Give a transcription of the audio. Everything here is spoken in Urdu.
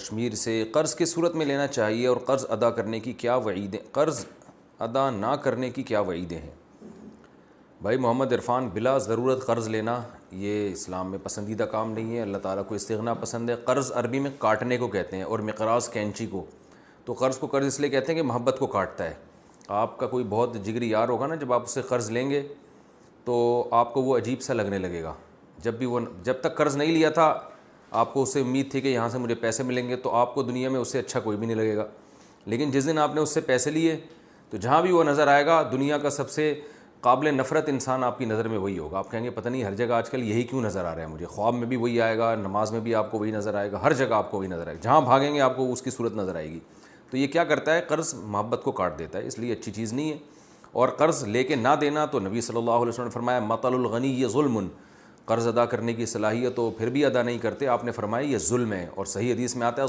کشمیر سے قرض کس صورت میں لینا چاہیے اور قرض ادا کرنے کی کیا وعیدیں قرض ادا نہ کرنے کی کیا وعیدیں ہیں؟ بھائی محمد عرفان، بلا ضرورت قرض لینا یہ اسلام میں پسندیدہ کام نہیں ہے۔ اللہ تعالیٰ کو استغنا پسند ہے۔ قرض عربی میں کاٹنے کو کہتے ہیں اور مقراض کینچی کو۔ تو قرض کو قرض اس لیے کہتے ہیں کہ محبت کو کاٹتا ہے۔ آپ کا کوئی بہت جگری یار ہوگا نا، جب آپ اس سے قرض لیں گے تو آپ کو وہ عجیب سا لگنے لگے گا۔ جب تک قرض نہیں لیا تھا آپ کو اس سے امید تھی کہ یہاں سے مجھے پیسے ملیں گے، تو آپ کو دنیا میں اس سے اچھا کوئی بھی نہیں لگے گا۔ لیکن جس دن آپ نے اس سے پیسے لیے تو جہاں بھی وہ نظر آئے گا، دنیا کا سب سے قابل نفرت انسان آپ کی نظر میں وہی ہوگا۔ آپ کہیں گے پتہ نہیں ہر جگہ آج کل یہی کیوں نظر آ رہا ہے مجھے، خواب میں بھی وہی آئے گا، نماز میں بھی آپ کو وہی نظر آئے گا، ہر جگہ آپ کو وہی نظر آئے گا، جہاں بھاگیں گے آپ کو اس کی صورت نظر آئے گی۔ تو یہ کیا کرتا ہے؟ قرض محبت کو کاٹ دیتا ہے، اس لیے اچھی چیز نہیں ہے۔ اور قرض لے کے نہ دینا تو نبی صلی اللہ علیہ وسلم نے فرمایا مطل الغنی یہ ظلم، قرض ادا کرنے کی صلاحیت ہو پھر بھی ادا نہیں کرتے، آپ نے فرمایا یہ ظلم ہے۔ اور صحیح حدیث میں آتا ہے